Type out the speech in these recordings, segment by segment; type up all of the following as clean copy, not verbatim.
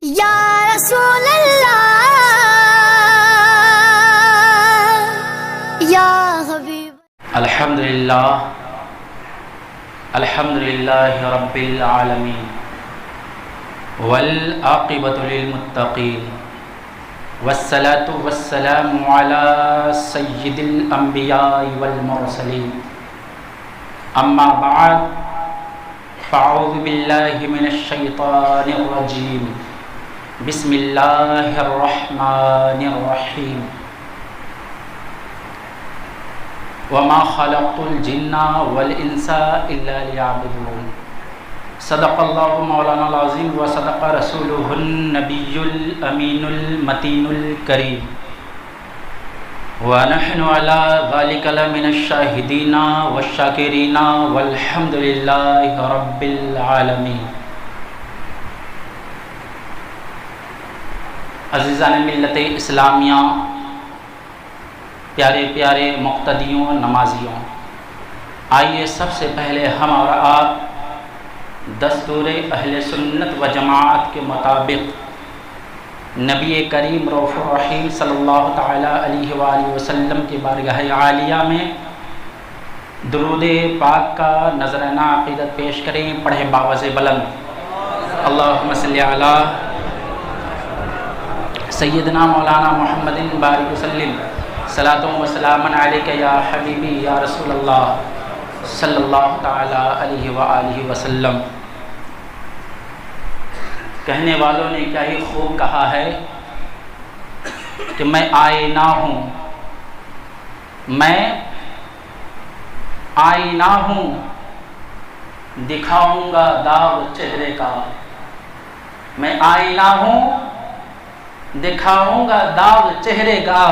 یا رسول اللہ یا حبیب الحمدللہ رب العالمین والعاقبۃ للمتقین والصلاة والسلام علی سید الانبیاء والمرسلین اما بعد فاعوذ باللہ من الشیطان الرجیم بسم اللہ الرحمن الرحیم وما خلقت الجن والانس الا لیعبدون صدق اللہ مولانا العظیم وصدق رسولہ النبی الامین المتین الکریم ونحن علی ذلک لمن الشاہدین والشاکرین والحمد للہ رب العالمین۔ عزیزان ملت اسلامیہ، پیارے پیارے مقتدیوں نمازیوں، آئیے سب سے پہلے ہم اور آپ دستور اہل سنت و جماعت کے مطابق نبی کریم رؤوف الرحیم صلی اللہ تعالی علیہ وآلہ وسلم کی بارگاہ عالیہ میں درود پاک کا نذرانہ عقیدت پیش کریں۔ پڑھیں باوز بلند اللہم صلی علی سیدنا مولانا محمد بارک وسلم صلاۃ و سلام علیک یا حبیبی یا رسول اللہ صلی اللہ تعالی علیہ وآلہ وسلم۔ کہنے والوں نے کیا ہی خوب کہا ہے کہ میں آئینہ ہوں، میں آئینہ ہوں، دکھاؤں گا داغ چہرے کا۔ میں آئینہ ہوں، دکھاؤں گا داغ چہرے کا،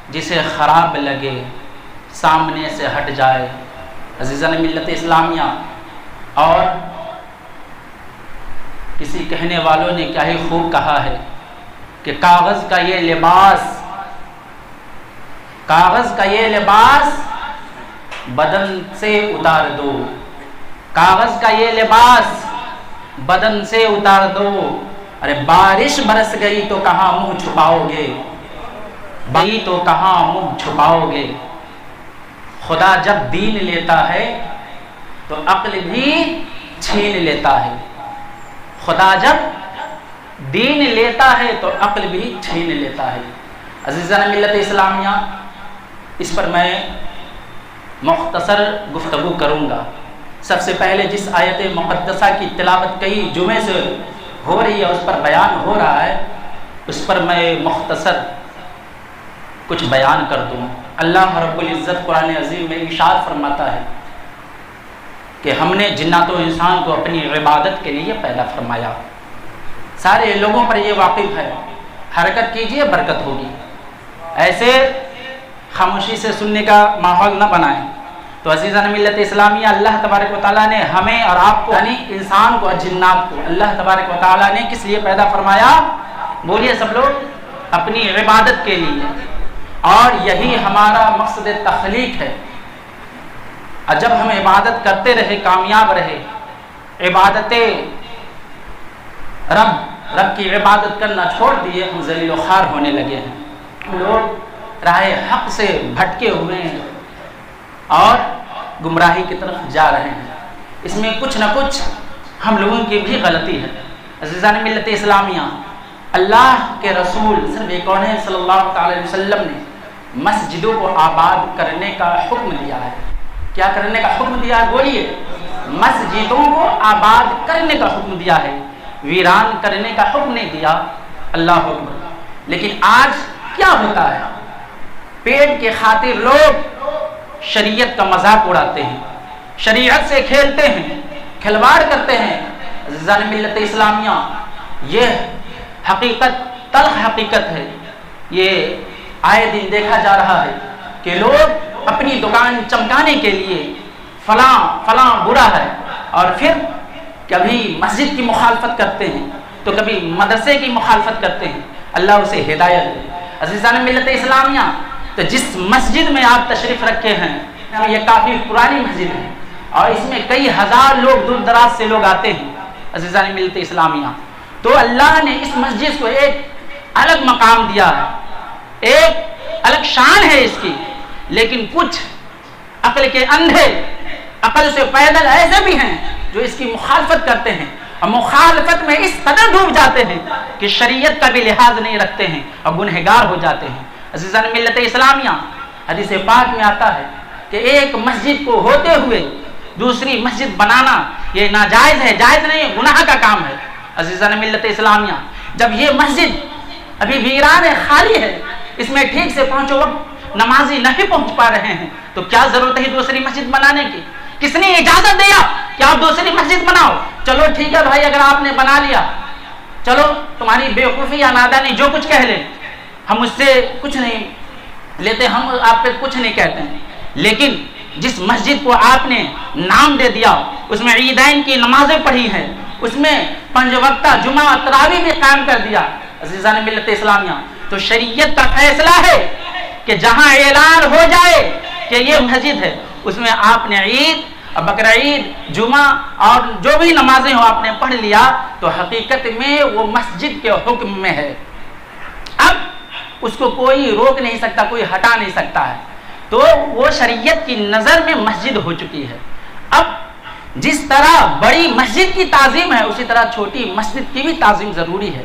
جسے خراب لگے سامنے سے ہٹ جائے۔ عزیزان ملت اسلامیہ، اور کسی کہنے والوں نے کیا ہی خوب کہا ہے کہ کاغذ کا یہ لباس بدن سے اتار دو، کاغذ کا یہ لباس بدن سے اتار دو۔ ارے بارش برس گئی تو کہاں منہ چھپاؤ گے، بھائی تو کہاں منہ چھپاؤ گے۔ خدا جب دین لیتا ہے تو عقل بھی چھین لیتا ہے، خدا جب دین لیتا ہے تو عقل بھی چھین لیتا ہے۔ عزیزان ملت اسلامیہ، اس پر میں مختصر گفتگو کروں گا۔ سب سے پہلے جس آیت مقدسہ کی تلاوت کئی جمعے سے ہو رہی ہے، اس پر بیان ہو رہا ہے، اس پر میں مختصر کچھ بیان کر دوں۔ اللہ رب العزت قرآن عظیم میں ارشاد فرماتا ہے کہ ہم نے جنات و انسان کو اپنی عبادت کے لیے پیدا فرمایا۔ سارے لوگوں پر یہ واقف ہے، حرکت کیجئے برکت ہوگی، ایسے خاموشی سے سننے کا ماحول نہ بنائیں۔ تو عزیزان ملت اسلامیہ، اللہ تبارک و تعالیٰ نے ہمیں اور آپ کو، یعنی انسان کو اور جنات کو، اللہ تبارک و تعالیٰ نے کس لیے پیدا فرمایا؟ بولیے سب لوگ، اپنی عبادت کے لیے، اور یہی ہمارا مقصد تخلیق ہے۔ اور جب ہم عبادت کرتے رہے، کامیاب رہے، رب کی عبادت کرنا چھوڑ دیے، ہم ذلیل و خوار ہونے لگے ہیں۔ ہم لوگ راہ حق سے بھٹکے ہوئے ہیں اور گمراہی کی طرف جا رہے ہیں۔ اس میں کچھ نہ کچھ ہم لوگوں کی بھی غلطی ہے۔ عزیزان ملت اسلامیہ، اللہ کے رسول صلی اللہ علیہ وسلم نے مسجدوں کو آباد کرنے کا حکم دیا ہے۔ کیا کرنے کا حکم دیا ہے؟ بولیے، مسجدوں کو آباد کرنے کا حکم دیا ہے، ویران کرنے کا حکم نہیں دیا۔ اللہ اکبر۔ لیکن آج کیا ہوتا ہے؟ پیٹ کے خاطر لوگ شریعت کا مذاق اڑاتے ہیں، شریعت سے کھیلتے ہیں، کھلواڑ کرتے ہیں۔ عزیزان ملت اسلامیہ، یہ حقیقت، تلخ حقیقت ہے۔ یہ آئے دن دیکھا جا رہا ہے کہ لوگ اپنی دکان چمکانے کے لیے فلاں برا ہے، اور پھر کبھی مسجد کی مخالفت کرتے ہیں تو کبھی مدرسے کی مخالفت کرتے ہیں۔ اللہ اسے ہدایت دے۔ عزیزان ملت اسلامیہ، تو جس مسجد میں آپ تشریف رکھے ہیں، یہ کافی پرانی مسجد ہے اور اس میں کئی ہزار لوگ دور دراز سے لوگ آتے ہیں۔ عزیزان ملت اسلامیہ، تو اللہ نے اس مسجد کو ایک الگ مقام دیا ہے، ایک الگ شان ہے اس کی، لیکن کچھ عقل کے اندھے، عقل سے پیدل ایسے بھی ہیں جو اس کی مخالفت کرتے ہیں، اور مخالفت میں اس قدر ڈوب جاتے ہیں کہ شریعت کا بھی لحاظ نہیں رکھتے ہیں اور گنہگار ہو جاتے ہیں۔ عزیزان ملت اسلامیہ، حدیث پاک میں آتا ہے کہ ایک مسجد کو ہوتے ہوئے دوسری مسجد بنانا یہ ناجائز ہے، جائز نہیں، گناہ کا کام ہے۔ عزیزان ملت اسلامیہ، جب یہ مسجد ابھی ویران ہے، خالی ہے، اس میں ٹھیک سے پانچوں وقت نمازی نہیں پہنچ پا رہے ہیں، تو کیا ضرورت ہے دوسری مسجد بنانے کی؟ کس نے اجازت دیا کہ آپ دوسری مسجد بناؤ؟ چلو ٹھیک ہے بھائی، اگر آپ نے بنا لیا، چلو تمہاری بیوقوفی یا نادانی جو کچھ کہہ لیں، ہم اس سے کچھ نہیں لیتے، ہم آپ پہ کچھ نہیں کہتے ہیں، لیکن جس مسجد کو آپ نے نام دے دیا، اس میں عیدین کی نمازیں پڑھی ہیں، اس میں 5 وقتہ جمعہ تراویح بھی قائم کر دیا، عزیزان ملت اسلامیہ، تو شریعت کا فیصلہ ہے کہ جہاں اعلان ہو جائے کہ یہ مسجد ہے، اس میں آپ نے عید، بقرعید، جمعہ اور جو بھی نمازیں ہو آپ نے پڑھ لیا، تو حقیقت میں وہ مسجد کے حکم میں ہے، اب اس کو کوئی روک نہیں سکتا، کوئی ہٹا نہیں سکتا ہے، تو وہ شریعت کی نظر میں مسجد ہو چکی ہے۔ اب جس طرح بڑی مسجد کی تعظیم ہے، اسی طرح چھوٹی مسجد کی بھی تعظیم ضروری ہے،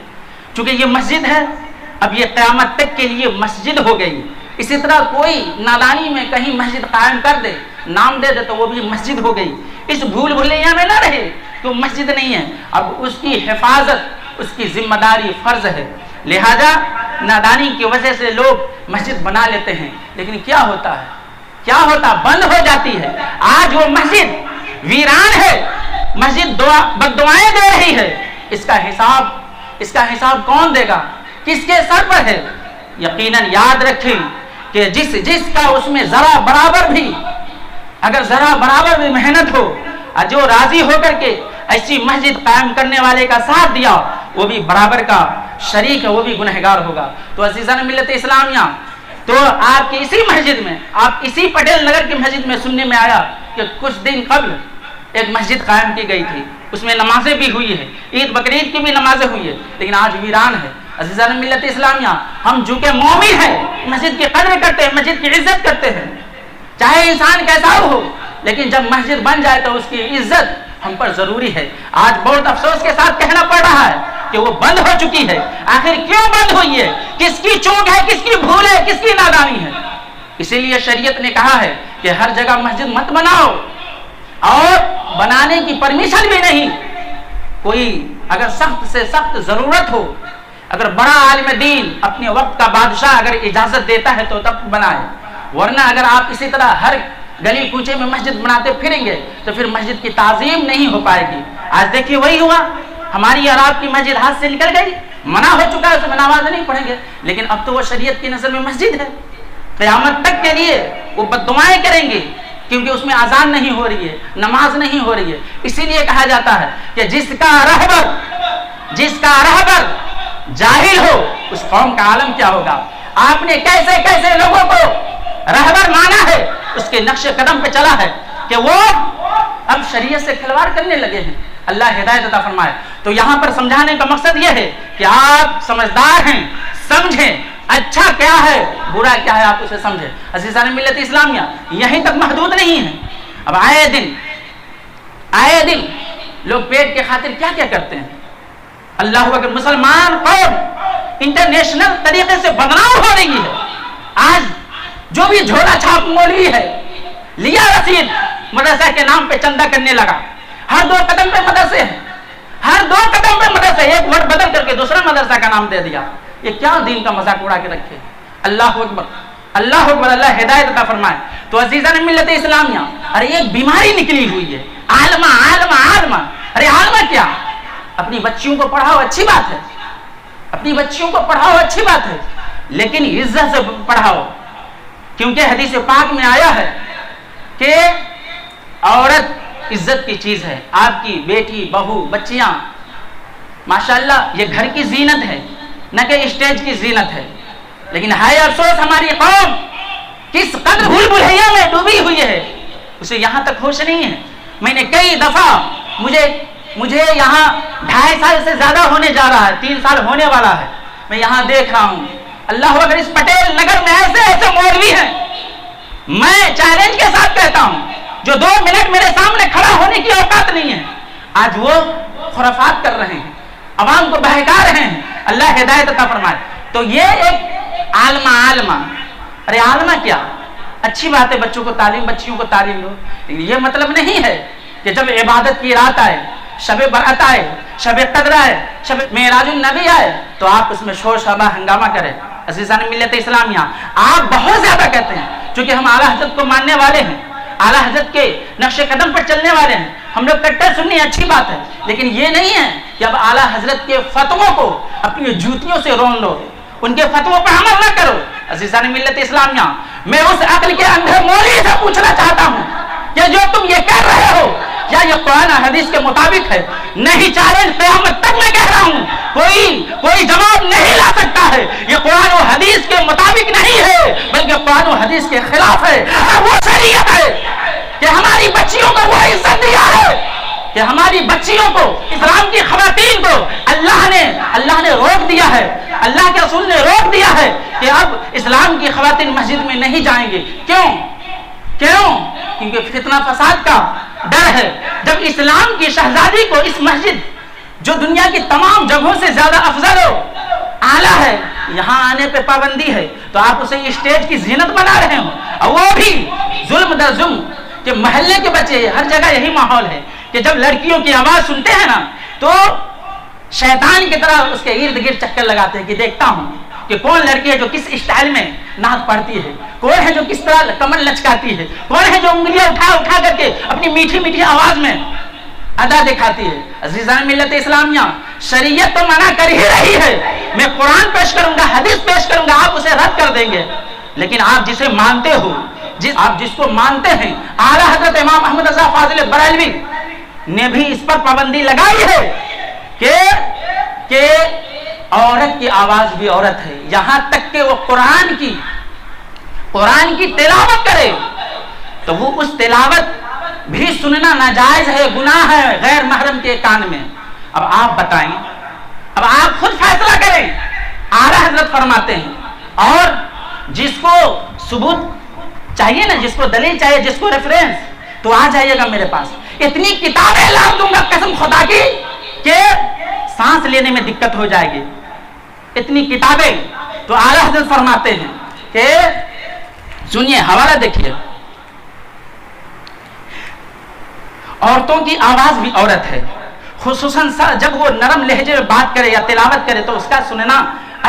چونکہ یہ مسجد ہے، اب یہ قیامت تک کے لیے مسجد ہو گئی۔ اسی طرح کوئی نادانی میں کہیں مسجد قائم کر دے، نام دے دے، تو وہ بھی مسجد ہو گئی، اس بھول بھلیاں میں نہ رہے کہ وہ مسجد نہیں ہے، اب اس کی حفاظت، اس کی ذمہ داری فرض ہے، لہذا نادانی کی وجہ سے لوگ مسجد بنا لیتے ہیں، لیکن کیا ہوتا ہے، کیا ہوتا، بند ہو جاتی ہے۔ آج وہ مسجد ویران ہے، مسجد بد دعائیں دے رہی ہے، اس کا حساب کون دے گا، کس کے سر پر ہے؟ یقیناً یاد رکھیں کہ جس کا اس میں ذرا برابر بھی، اگر ذرا برابر بھی محنت ہو، جو راضی ہو کر کے ایسی مسجد قائم کرنے والے کا ساتھ دیا، وہ بھی برابر کا شریک ہے، وہ بھی گنہگار ہوگا۔ تو عزیزان ملت اسلامیہ، تو آپ کی اسی مسجد میں، آپ اسی پٹیل نگر کی مسجد میں سننے میں آیا کہ کچھ دن قبل ایک مسجد قائم کی گئی تھی، اس میں نمازیں بھی ہوئی ہے، عید بقرعید کی بھی نمازیں ہوئی ہے، لیکن آج ویران ہے۔ عزیزان ملت اسلامیہ، ہم جو کہ مومن ہیں، مسجد کی قدر کرتے ہیں، مسجد کی عزت کرتے ہیں، چاہے انسان کیسا ہو، لیکن جب مسجد بن جائے تو اس کی عزت ہم پر ضروری ہے۔ آج بہت افسوس کے ساتھ کہنا پڑ رہا ہے کہ وہ بند ہو چکی ہے۔ آخر کیوں بند ہوئی ہے؟ کس کی چوک ہے، کس کی بھول ہے، کس کی نادانی ہے؟ اسی لیے شریعت نے کہا ہے کہ ہر جگہ مسجد مت بناؤ، اور بنانے کی پرمیشن بھی نہیں، کوئی اگر سخت سے سخت ضرورت ہو، اگر بڑا عالم دین اپنے وقت کا بادشاہ اگر اجازت دیتا ہے تو تب بنائے، ورنہ اگر آپ اسی طرح ہر گلی کوچے میں مسجد بناتے پھریں گے تو پھر مسجد کی تعظیم نہیں ہو پائے گی۔ آج دیکھیے وہی ہوا، ہماری اور آپ کی مسجد ہاتھ سے نکل گئی، منع ہو چکا ہے، اس میں نماز نہیں پڑھیں گے، لیکن اب تو وہ شریعت کی نظر میں مسجد ہے، قیامت تک کے لیے وہ بد دعائیں کریں گے، کیونکہ اس میں اذان نہیں ہو رہی ہے، نماز نہیں ہو رہی ہے۔ اسی لیے کہا جاتا ہے کہ جس کا رہبر جاہل ہو، اس قوم کا عالم کیا ہوگا۔ آپ نے کیسے کیسے لوگوں کو رہبر مانا ہے، اس کے نقش قدم پہ چلا ہے کہ وہ اب شریعت سے کھلواڑ کرنے لگے ہیں۔ اللہ ہدایت عطا فرمائے۔ تو یہاں پر سمجھانے کا مقصد یہ ہے کہ آپ سمجھدار ہیں، سمجھیں اچھا کیا ہے، برا کیا ہے، آپ اسے سمجھیں۔ عزیزان ملت اسلامیہ، یہیں تک محدود نہیں ہے، اب آئے دن لوگ پیٹ کے خاطر کیا کیا کرتے ہیں۔ اللہ اکبر، مسلمان قوم انٹرنیشنل طریقے سے بدنام ہو رہی ہے۔ آج جو بھی جھولا چھاپ مولوی ہے، لیا رسید، مدرسہ کے نام پہ چندہ کرنے لگا، ہر 2 قدم پہ مدرسے ہیں، ہر 2 قدم پہ مدرسے، ایک ورڈ بدل کر کے دوسرا مدرسہ کا نام دے دیا۔ یہ کیا دین کا مذاق اڑا کے رکھے۔ اللہ اکبر، اللہ اکبر، اللہ ہدایت عطا فرمائے۔ تو عزیزان ملت اسلامیہ، ارے ایک بیماری نکلی ہوئی ہے، عالمہ، ارے عالمہ کیا؟ اپنی بچیوں کو پڑھاؤ، اچھی بات ہے، اپنی بچیوں کو پڑھاؤ، اچھی بات ہے، لیکن عزت سے پڑھاؤ، کیونکہ حدیث پاک میں آیا ہے کہ عورت عزت کی چیز ہے۔ آپ کی بیٹی، بہو، بچیاں ماشاءاللہ یہ گھر کی زینت ہے، نہ کہ اسٹیج کی زینت ہے، لیکن ہائے افسوس ہماری قوم کس قدر بھول بھلیا میں ڈوبی ہوئی ہے، اسے یہاں تک ہوش نہیں ہے۔ میں نے کئی دفعہ، مجھے مجھے یہاں 2.5 سال سے زیادہ ہونے جا رہا ہے، 3 سال ہونے والا ہے، میں یہاں دیکھ رہا ہوں اللہ اکبر، اس پٹیل نگر میں ایسے ایسے مولوی ہیں، میں چیلنج کے ساتھ کہتا ہوں جو 2 منٹ میرے سامنے کھڑا ہونے کی اوقات نہیں ہے، آج وہ خرافات کر رہے ہیں، عوام کو بہکا رہے ہیں، اللہ ہدایت عطا فرمائے۔ تو یہ ایک عالمہ، ارے عالمہ کیا، اچھی بات ہے بچوں کو تعلیم، بچیوں کو تعلیم دو، لیکن یہ مطلب نہیں ہے کہ جب عبادت کی رات آئے، شب برات آئے، شب قدر آئے، شب معراج النبی آئے تو آپ اس میں شور شرابہ ہنگامہ کریں۔ عزیزان ملت اسلامیہ، آپ بہت زیادہ کہتے ہیں چونکہ ہم اعلیٰ حضرت کو ماننے والے ہیں، اعلیٰ حضرت کے نقش قدم پر چلنے والے ہیں، ہم لوگ کٹر سنی اچھی بات ہے، لیکن یہ نہیں ہے کہ اب اعلیٰ حضرت کے فتووں کو اپنی جوتیوں سے رون لو، ان کے فتووں پر عمل نہ کرو۔ عزیزان ملت اسلامیہ، میں اس عقل کے اندھے مولوی سے پوچھنا چاہتا ہوں کہ جو تم یہ کہہ رہے ہو کیا یہ قرآن حدیث کے مطابق ہے؟ نہیں، چیلنج قیامت تک میں کہہ رہا ہوں، کوئی جواب نہیں لا سکتا ہے، یہ قرآن و حدیث کے مطابق نہیں ہے بلکہ قرآن و حدیث کے خلاف ہے۔ وہ شریعت ہے کہ ہماری بچیوں کو وہ عزت دیا ہے کہ ہماری بچیوں کو، اسلام کی خواتین کو اللہ نے روک دیا ہے، اللہ کے رسول نے روک دیا ہے کہ اب اسلام کی خواتین مسجد میں نہیں جائیں گے۔ کیوں؟ کیونکہ فتنہ فساد کا ڈر ہے۔ جب اسلام کی شہزادی کو اس مسجد جو دنیا کی تمام جگہوں سے زیادہ افضل ہو، اعلیٰ ہے، یہاں آنے پہ پابندی ہے تو آپ اسے اسٹیج کی زینت بنا رہے ہو، اور وہ بھی ظلم در ظلم، کہ محلے کے بچے، ہر جگہ یہی ماحول ہے کہ جب لڑکیوں کی آواز سنتے ہیں نا تو شیطان کی طرح اس کے ارد گرد چکر لگاتے ہیں کہ دیکھتا ہوں کہ کون لڑکی ہے جو کس اسٹائل میں نعت پڑھتی ہے، کون ہے جو کس طرح کمر لچکاتی ہے، کون ہے جو انگلیاں اٹھا کر کے اپنی میٹھی میٹھی آواز میں ادا دکھاتی ہے۔ عزیزان ملت اسلامیہ، شریعت تو منع کر ہی رہی ہے، میں قرآن پیش کروں گا، حدیث پیش کروں گا، آپ اسے رد کر دیں گے، لیکن آپ جسے مانتے ہو، آپ جس کو مانتے ہیں، اعلیٰ حضرت امام احمد رضا فاضل بریلوی نے بھی اس پر پابندی لگائی ہے کہ عورت کی آواز بھی عورت ہے، یہاں تک کہ وہ قرآن کی تلاوت کرے تو وہ اس تلاوت بھی سننا ناجائز ہے، گناہ ہے غیر محرم کے کان میں۔ اب آپ بتائیں، اب آپ خود فیصلہ کریں، اعلیٰ حضرت فرماتے ہیں، اور جس کو ثبوت چاہیے نا، جس کو دلیل چاہیے، جس کو ریفرنس، تو آ جائیے گا میرے پاس، اتنی کتابیں لا دوں گا قسم خدا کی کہ سانس لینے میں دقت ہو جائے گی، اتنی کتابیں۔ تو اعلیٰ حضرت فرماتے ہیں کہ سنیے، حوالہ دیکھیے، عورتوں کی آواز بھی عورت ہے، خصوصاً جب وہ نرم لہجے میں بات کرے یا تلاوت کرے تو اس کا سننا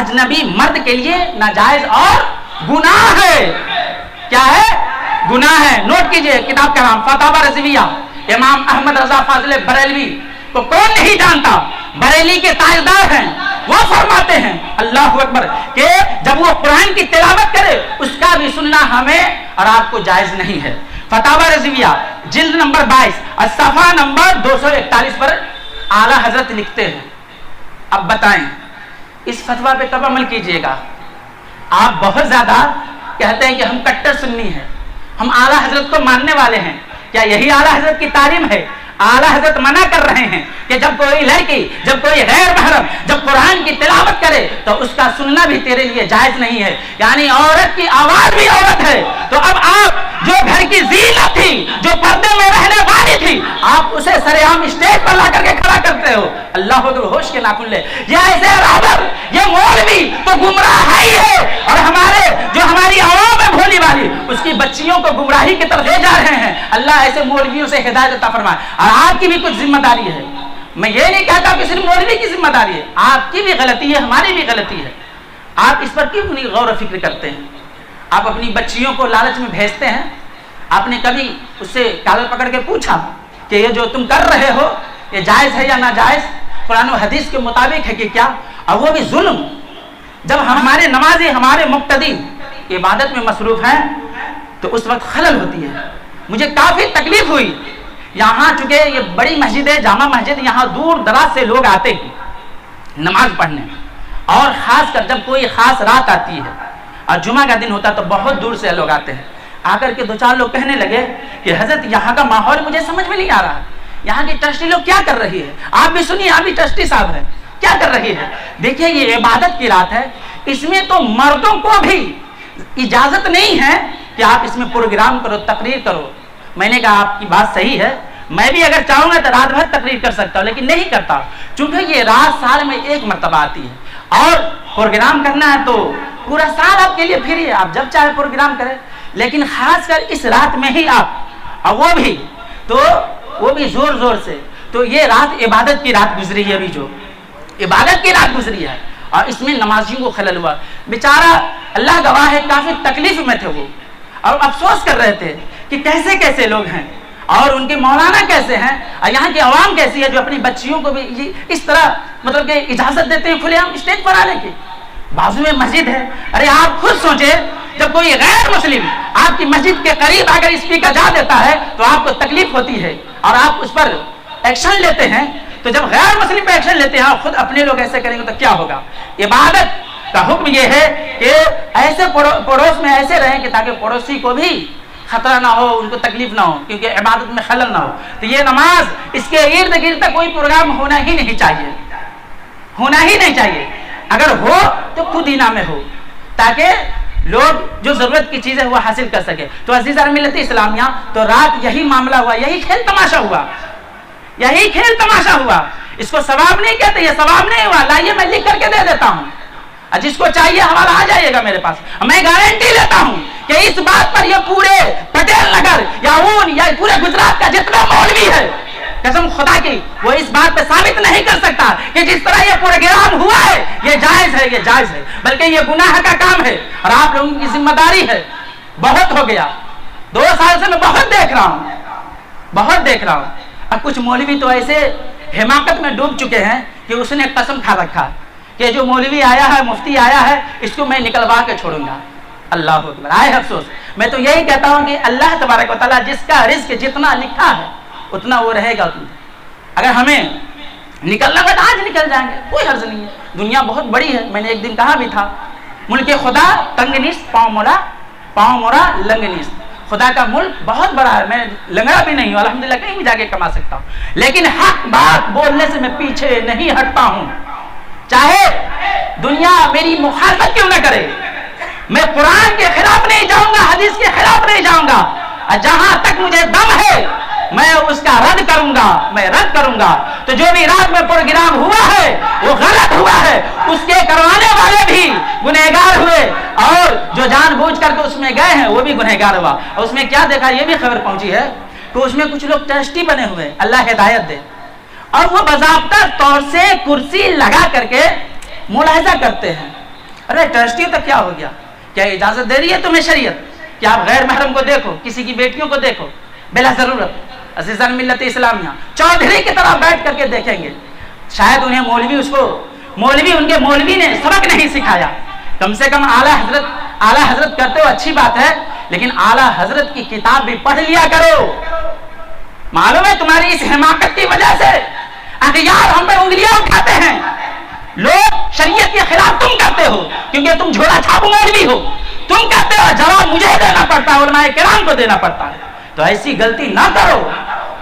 اجنبی مرد کے لیے ناجائز اور گناہ ہے۔ کیا ہے؟ گناہ ہے۔ نوٹ کیجئے، کتاب کا نام فتاوی رضویہ، امام احمد رضا فاضل بریلوی کو کون نہیں جانتا، بریلی کے تاجدار ہیں، وہ فرماتے ہیں اللہ اکبر کہ جب وہ قرآن کی تلاوت کرے اس کا بھی سننا ہمیں اور آپ کو جائز نہیں ہے۔ فتاوی رضویہ جلد نمبر 22 اور صفحہ نمبر 241 پر اعلیٰ حضرت لکھتے ہیں۔ اب بتائیں اس فتویٰ پہ کب عمل کیجئے گا؟ آپ بہت زیادہ کہتے ہیں کہ ہم کٹر سنی ہیں، ہم اعلیٰ حضرت کو ماننے والے ہیں، کیا یہی اعلیٰ حضرت کی تعلیم ہے؟ اعلیٰ حضرت منع کر رہے ہیں کہ جب کوئی لڑکی، جب کوئی غیر محرم جب قرآن کی تلاوت کرے تو اس کا سننا بھی تیرے لیے جائز نہیں ہے، یعنی عورت کی آواز بھی عورت ہے۔ تو اب آپ جو گھر کی زینت تھی، جو پردے میں رہنے والی تھی، آپ اسے سر عام اسٹیج پر لا کر کے کھڑا کرتے ہو۔ اللہ اکبر، ہوش کے ناخن لے، یہ ایسے رابر، یہ مولوی تو گمراہ ہی ہے، اور ہماری عوام ہے بھولی والی، اس کی بچیوں کو گمراہی کی طرف لے جا رہے ہیں۔ اللہ ایسے مولویوں سے ہدایت عطا فرمائے۔ اور آپ کی بھی کچھ ذمہ داری ہے، میں یہ نہیں کہتا کہ صرف مولوی کی ذمہ داری ہے، آپ کی بھی غلطی ہے، ہماری بھی غلطی ہے۔ آپ اس پر کیوں نہیں غور و فکر کرتے ہیں؟ آپ اپنی بچیوں کو لالچ میں بھیجتے ہیں۔ آپ نے کبھی اس سے کالر پکڑ کے پوچھا کہ یہ جو تم کر رہے ہو یہ جائز ہے یا ناجائز، قرآن و حدیث کے مطابق ہے کہ کیا؟ اور وہ بھی ظلم۔ جب ہمارے نمازی، ہمارے مقتدی عبادت میں مصروف ہیں تو اس وقت خلل ہوتی ہے۔ مجھے کافی تکلیف ہوئی، یہاں چونکہ یہ بڑی مسجد ہے، جامع مسجد، یہاں دور دراز سے لوگ آتے ہیں نماز پڑھنے، اور خاص کر جب کوئی خاص رات آتی ہے اور جمعہ کا دن ہوتا تو بہت دور سے لوگ آتے ہیں۔ آ کر کے 2-4 لوگ کہنے لگے کہ حضرت یہاں کا ماحول مجھے سمجھ میں نہیں آ رہا، یہاں کی ٹرسٹی لوگ کیا کر رہی ہے؟ آپ بھی سنیے، آپ بھی ٹرسٹی صاحب ہیں، کیا کر رہی ہے؟ دیکھیے یہ عبادت کی رات ہے، اس میں تو مردوں کو بھی اجازت نہیں ہے کہ آپ اس میں پروگرام کرو، تقریر کرو۔ میں نے کہا آپ کی بات صحیح ہے، میں بھی اگر چاہوں گا تو رات بھر تقریر کر سکتا ہوں، لیکن نہیں کرتا، چونکہ یہ رات سال میں ایک مرتبہ آتی ہے اور پروگرام کرنا ہے تو پورا سال آپ کے لیے فری ہے، آپ جب چاہے پروگرام کریں، لیکن خاص کر اس رات میں ہی آپ، اور وہ بھی زور زور سے۔ تو یہ رات عبادت کی رات گزری ہے، ابھی جو عبادت کی رات گزری ہے، اور اس میں نمازیوں کو خلل ہوا، بیچارہ اللہ گواہ ہے کافی تکلیف میں تھے وہ، اور افسوس کر رہے تھے کہ کیسے کیسے لوگ ہیں اور ان کے مولانا کیسے ہیں، اور یہاں کی عوام کیسی ہے جو اپنی بچیوں کو بھی اس طرح مطلب کہ اجازت دیتے ہیں کھلے عام اسٹیج پر آنے کی۔ بازو میں مسجد ہے، ارے آپ خود سوچے جب کوئی غیر مسلم آپ کی مسجد کے قریب اگر اسپیکر جا دیتا ہے تو آپ کو تکلیف ہوتی ہے اور آپ اس پر ایکشن لیتے ہیں، تو جب غیر مسلم پہ ایکشن لیتے ہیں اور خود اپنے لوگ ایسے کریں گے تو کیا ہوگا؟ عبادت کا حکم یہ ہے کہ ایسے پڑوس میں ایسے رہیں کہ تاکہ پڑوسی کو بھی خطرہ نہ ہو، ان کو تکلیف نہ ہو، کیونکہ عبادت میں خلل نہ ہو۔ تو یہ نماز، اس کے ارد گرد کوئی پروگرام ہونا ہی نہیں چاہیے، ہونا ہی نہیں چاہیے، اگر ہو تو خود ہی نام میں ہو، تاکہ لوگ جو ضرورت کی چیزیں وہ حاصل کر سکے۔ تو عزیزان ملت اسلامیہ، تو رات یہی معاملہ ہوا، یہی کھیل تماشا ہوا، یہی کھیل تماشا ہوا۔ اس کو ثواب نہیں کہتے، یہ ثواب نہیں ہوا، لائیے میں لکھ کر کے دے دیتا ہوں، جس کو چاہیے حوالہ آ جائیے گا میرے پاس، میں گارنٹی لیتا ہوں کہ اس بات پر یہ پورے پٹیل نگر یا اون یا پورے گجرات کا جتنا مولوی ہے، قسم خدا کی، وہ اس بات پہ ثابت نہیں کر سکتا کہ جس طرح یہ پروگرام ہوا ہے یہ جائز ہے، یہ جائز ہے، بلکہ یہ گناہ کا کام ہے اور آپ لوگوں کی ذمہ داری ہے۔ بہت ہو گیا، 2 سال سے میں بہت دیکھ رہا ہوں، اب کچھ مولوی تو ایسے حماقت میں ڈوب چکے ہیں کہ اس نے قسم کھا رکھا کہ جو مولوی آیا ہے، مفتی آیا ہے، اس کو میں نکلوا کے چھوڑوں گا۔ اللہ اکبر، آئے افسوس۔ میں تو یہی کہتا ہوں کہ اللہ تبارک و تعالیٰ جس کا رزق جتنا لکھا ہے اتنا وہ رہے گا، اگر ہمیں نکلنا ہے تو آج نکل جائیں گے، کوئی حرج نہیں ہے، دنیا بہت بڑی ہے۔ میں نے ایک دن کہا بھی تھا، ملک خدا تنگ نیست پاؤں مورا لنگ نیست، خدا کا ملک بہت بڑا ہے، میں لنگڑا بھی نہیں ہوں، الحمدللہ کہیں بھی جا کے کما سکتا ہوں، لیکن حق بات بولنے سے میں پیچھے نہیں ہٹتا ہوں، چاہے دنیا میری مخالفت کیوں نہ کرے، میں قرآن کے خلاف نہیں جاؤں گا، حدیث کے خلاف نہیں جاؤں گا، جہاں تک مجھے دم ہے میں اس کا رد کروں گا، تو جو بھی رات میں پروگرام ہوا ہے وہ غلط ہوا ہے، اس کے کروانے والے بھی گنہگار ہوئے اور جو جان بوجھ کر کے اس میں گئے ہیں وہ بھی گنہگار ہوا۔ اور اس میں کیا دیکھا، یہ بھی خبر پہنچی ہے کہ اس میں کچھ لوگ ٹرسٹی بنے ہوئے، اللہ ہدایت دے، اور وہ باضابطہ طور سے کرسی لگا کر کے ملاحظہ کرتے ہیں۔ ارے ٹرسٹی تو کیا ہو گیا، کیا اجازت دے رہی ہے تمہیں شریعت کہ آپ غیر محرم کو دیکھو، کسی کی بیٹیوں کو دیکھو بلا ضرورت؟ عزیزان ملت اسلامیہ، چودھری کی طرح بیٹھ کر کے دیکھیں گے، شاید انہیں ان کے مولوی نے سبق نہیں سکھایا، کم سے کم اعلیٰ حضرت کرتے ہو اچھی بات ہے، لیکن اعلیٰ حضرت کی کتاب بھی پڑھ لیا کرو۔ معلوم ہے تمہاری اس حماقت کی وجہ سے اغیار ہم پہ انگلیاں اٹھاتے ہیں، لوگ شریعت کے خلاف تم کرتے ہو کیونکہ تم جھولا چھاپ مولوی ہو، تم کرتے ہو، جواب مجھے دینا پڑتا ہے، علماء کرام کو دینا پڑتا ہے۔ تو ایسی غلطی نہ کرو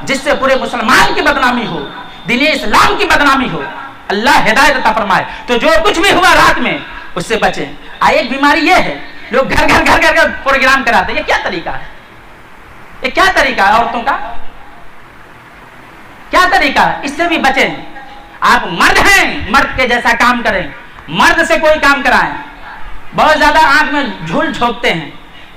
جس سے پورے مسلمان کی بدنامی ہو، دین اسلام کی بدنامی ہو، اللہ ہدایت عطا فرمائے۔ تو جو کچھ بھی ہوا رات میں اس سے بچیں۔ ایک بیماری یہ ہے، لوگ گھر گھر پروگرام کراتے ہیں، یہ کیا طریقہ ہے؟ یہ کیا طریقہ ہے عورتوں کا؟ کیا طریقہ ہے؟ اس سے بھی بچیں۔ آپ مرد ہیں، مرد کے جیسا کام کریں، مرد سے کوئی کام کرائیں۔ بہت زیادہ آنکھ میں جھول جھونکتے ہیں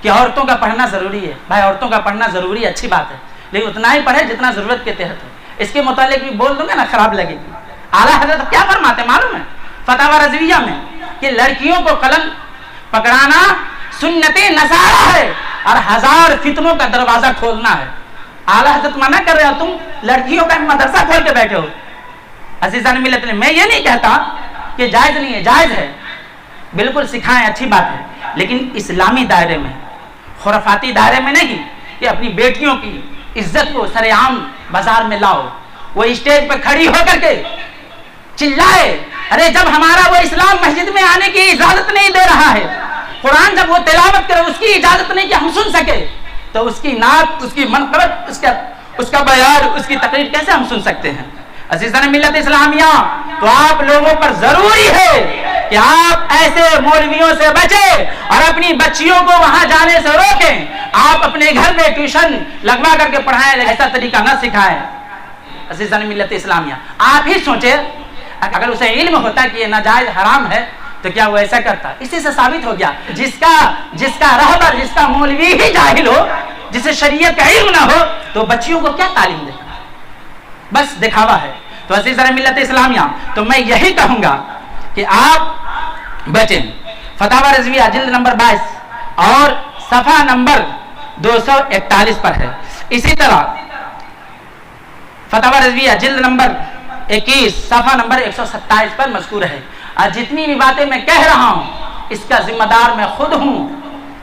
کہ عورتوں کا پڑھنا ضروری ہے، بھائی عورتوں کا پڑھنا ضروری ہے، اچھی بات ہے، لیکن اتنا ہی پڑھے جتنا ضرورت کے تحت ہے۔ اس کے متعلق بھی بول دوں گا نا، خراب لگے گی۔ اعلیٰ حضرت کیا فرماتے ہیں معلوم ہے فتاوی رضویہ میں کہ لڑکیوں کو قلم پکڑانا سنت نصارہ ہے اور 1000 فتنوں کا دروازہ کھولنا ہے۔ اعلیٰ حضرت منع کر رہے ہو، تم لڑکیوں کا مدرسہ کھول کے بیٹھے ہو۔ عزیزان ملت نے، میں یہ نہیں کہتا کہ جائز نہیں ہے، جائز ہے، بالکل سکھائیں، اچھی بات ہے، لیکن اسلامی دائرے میں، خرافاتی دائرے میں نہیں کہ اپنی بیٹیوں کی عزت کو سر عام بازار میں لاؤ، وہ اسٹیج پہ کھڑی ہو کر کے چلائے۔ ارے جب ہمارا وہ اسلام مسجد میں آنے کی اجازت نہیں دے رہا ہے، قرآن جب وہ تلاوت کرے اس کی اجازت نہیں کہ ہم سن سکے، تو اس کی نعت، اس کی منقبت، اس کا بیان، اس کی تقریر کیسے ہم سن سکتے ہیں؟ عزیزان ملت اسلامیہ، تو آپ لوگوں پر ضروری ہے کہ آپ ایسے مولویوں سے بچیں اور اپنی بچیوں کو وہاں جانے سے روکیں. آپ اپنے گھر میں ٹیوشن لگوا کر کے پڑھائیں، ایسا طریقہ نہ سکھائیں. عزیزان ملت اسلامیہ، آپ ہی سوچیں اگر اسے علم ہوتا کہ یہ ناجائز حرام ہے تو کیا وہ ایسا کرتا؟ اسی سے ثابت ہو گیا جس کا رہبر، جس کا مولوی ہی جاہل ہو، جسے شریعت کا علم نہ ہو، تو بچیوں کو کیا تعلیم دے؟ بس دکھاوا ہے. تو عزیزان ملت اسلامیہ، تو میں یہی کہوں گا کہ آپ بچیں. فتاوی رضویہ جلد نمبر 22 اور صفحہ نمبر 241 پر ہے. اسی طرح فتاوی رضویہ جلد نمبر 21 صفحہ نمبر 127 پر مذکور ہے. اور جتنی بھی باتیں میں کہہ رہا ہوں اس کا ذمہ دار میں خود ہوں.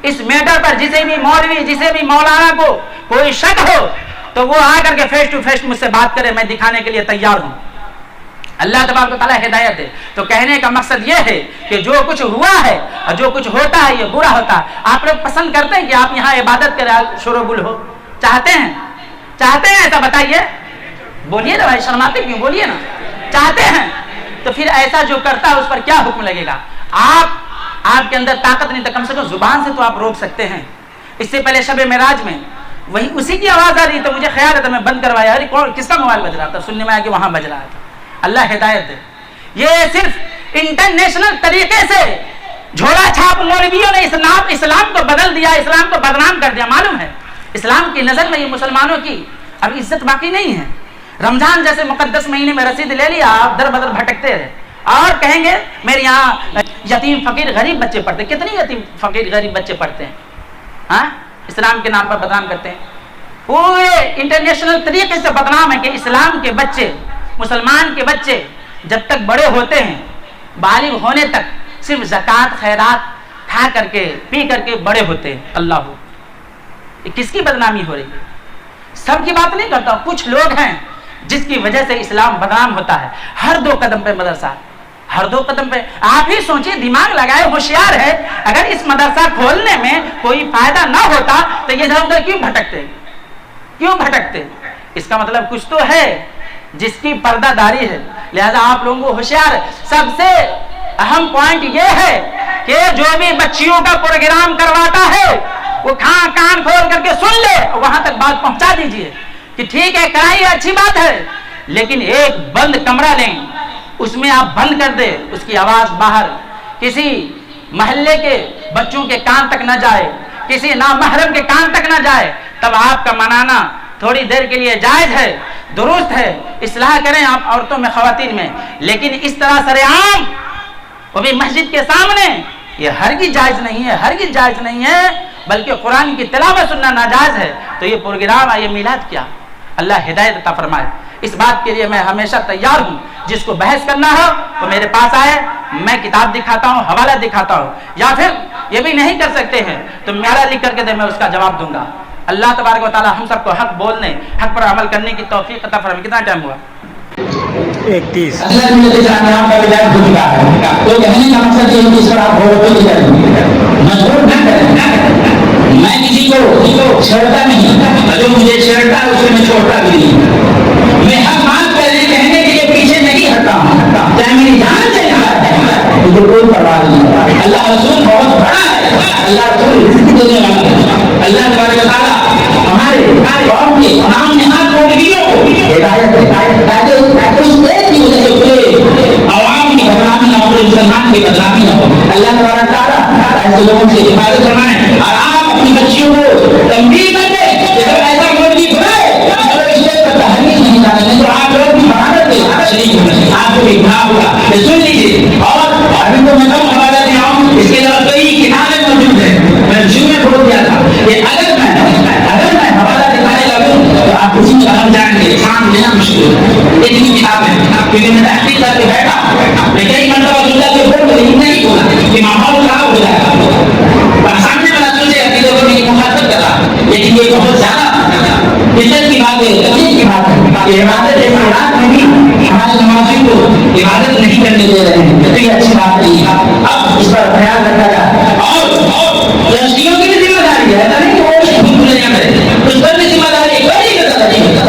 اس میٹر پر جسے بھی مولوی، جسے بھی مولانا کو کوئی شک ہو تو وہ آ کر کے فیس ٹو فیس مجھ سے بات کرے، میں دکھانے کے لیے تیار ہوں. اللہ تبارک و تعالیٰ ہدایت دے. تو کہنے کا مقصد یہ ہے کہ جو کچھ ہوا ہے اور جو کچھ ہوتا ہے یہ برا ہوتا ہے. آپ لوگ پسند کرتے ہیں کہ آپ یہاں عبادت کرے، شور و گل ہو؟ چاہتے ہیں ایسا؟ بتائیے، بولیے نا بھائی، شرماتے کیوں؟ بولیے نا. چاہتے ہیں تو پھر ایسا جو کرتا ہے اس پر کیا حکم لگے گا؟ آپ کے اندر طاقت نہیں تو کم سے کم زبان سے تو آپ روک سکتے ہیں. اس سے پہلے شب معراج میں وہی اسی کی آواز آ رہی تو مجھے خیال تھا میں بند کروایا. ارے کس کا موبائل بج رہا تھا؟ سننے میں آیا کہ وہاں بج رہا تھا. اللہ ہدایت دے. یہ صرف انٹرنیشنل طریقے سے جھولا چھاپ مولویوں نے اسلام کو بدل دیا، اسلام کو بدنام کر دیا. معلوم ہے اسلام کی نظر میں یہ مسلمانوں کی اب عزت باقی نہیں ہے. رمضان جیسے مقدس مہینے میں رسید لے لیا، آپ در بدر بھٹکتے رہے اور کہیں گے میرے یہاں یتیم فقیر غریب بچے پڑھتے. کتنی یتیم فقیر غریب بچے پڑھتے ہیں؟ ہاں، اسلام کے نام پر بدنام کرتے ہیں. پورے انٹرنیشنل طریقے سے بدنام ہے کہ اسلام کے بچے، مسلمان کے بچے جب تک بڑے ہوتے ہیں، بالغ ہونے تک صرف زکوٰۃ خیرات کھا کر کے پی کر کے بڑے ہوتے ہیں. اللہ ہو، یہ کس کی بدنامی ہو رہی ہے؟ سب کی بات نہیں کرتا، کچھ لوگ ہیں جس کی وجہ سے اسلام بدنام ہوتا ہے. ہر 2 قدم پہ مدرسہ، ہر 2 قدم پہ. آپ ہی سوچیے، دماغ لگائے، ہوشیار ہے. اگر اس مدرسہ کھولنے میں کوئی فائدہ نہ ہوتا تو یہ ادھر ادھر کیوں بھٹکتے؟ اس کا مطلب کچھ تو ہے جس کی پردہ داری ہے. لہذا آپ لوگوں کو ہوشیار. سب سے اہم پوائنٹ یہ ہے کہ جو بھی بچیوں کا پروگرام کرواتا ہے وہ کان کھول کر کے سن لے، وہاں تک بات پہنچا دیجئے کہ ٹھیک ہے کرائی اچھی بات ہے، لیکن ایک بند کمرہ لیں، اس میں آپ بند کر دے، اس کی آواز باہر کسی محلے کے بچوں کے کان تک نہ جائے، کسی نامحرم کے کان تک نہ جائے. تب آپ کا منانا تھوڑی دیر کے لیے جائز ہے، درست ہے. اصلاح کریں آپ عورتوں میں، خواتین میں، لیکن اس طرح سرعام وہ بھی مسجد کے سامنے، یہ ہرگز جائز نہیں ہے. بلکہ قرآن کی تلاوت سننا ناجائز ہے. تو یہ پروگرام، یہ میلاد کیا؟ اللہ ہدایت عطا فرمائے. اس بات کے لیے میں ہمیشہ تیار ہوں. جس کو بحث کرنا ہو تو میرے پاس آئے، میں کتاب دکھاتا ہوں، حوالہ دکھاتا ہوں. یا پھر یہ بھی نہیں کر سکتے ہیں تو میرا لکھ کر کے دے، میں اس کا جواب دوں گا. اللہ تبارک و تعالی ہم سب کو حق بولنے، حق پر عمل کرنے کی توفیق عطا فرمائے. کتنا ٹائم ہوا؟ 31. تو کہنے کا مقصد یہ ہے کہ اس پر آپ مجبور نہ کریں. میں کسی کو چھیڑتا نہیں، جو مجھے چھیڑتا ہے اسے میں چھوڑتا بھی نہیں. میں حق بات کہنے کے لیے پیچھے نہیں ہٹتا ہوں، چاہے میری جان چلی جائے، مجھے کوئی پرواہ نہیں. اللہ رسول بہت بڑا ہے، اللہ رسول رزق دینے والا ہے. اللہ تبارک و تعالیٰ ہمارے قوم کے تمام نہاد مولویوں کو ہدایت دے تاکہ اس دیش کی وجہ سے پورے عوام کی بدنامی نہ ہو، پورے مسلمان کی بدنامی نہ ہو. اللہ تبارک و تعالیٰ ایسے لوگوں سے حفاظت فرمائے. اور آپ اپنی بچیوں کو تنبیہ کر دیں کہ اگر ایسا مولوی بنائے تو اسے پر تحریر نہیں ڈالیں، تو آپ لوگ بھی بہادر کے شریک ہونا، آپ کو بھی گناہ ہوگا. یہ سن لیجیے. اور ابھی تو میں کم حوالہ دے رہا ہوں، اس کے علاوہ کئی کتابیں موجود ہیں. میں شروع میں بول دیا تھا کہ اگر میں حوالہ دکھانے لگوں تو آپ اسی میں ہم جائیں گے، سام لینا مشکل ہے. اتنی کتابیں کیونکہ میں تحقیق کر کے بیٹھا، میں کئی مرتبہ سوچا کہ بول نہیں بولا کہ ماحول خراب ہو جائے گا. سامنے والا سوچے عقیدے کو بھی مخاطب کرا، لیکن یہ بہت زیادہ عزت کی بات ہے، تکلیف کی بات ہے کہ عبادت رات میں بھی ہمارے نمازیوں کو عبادت نہیں کرنے دے رہے ہیں. تو یہ اچھی بات نہیں ہے. اب اس پر خیال رکھا جائے. اور رشتیوں کی بھی ذمہ داری ہے، ایسا نہیں کہ وہ بھولے نہ کرے، اس پر بھی ذمہ داری ہے.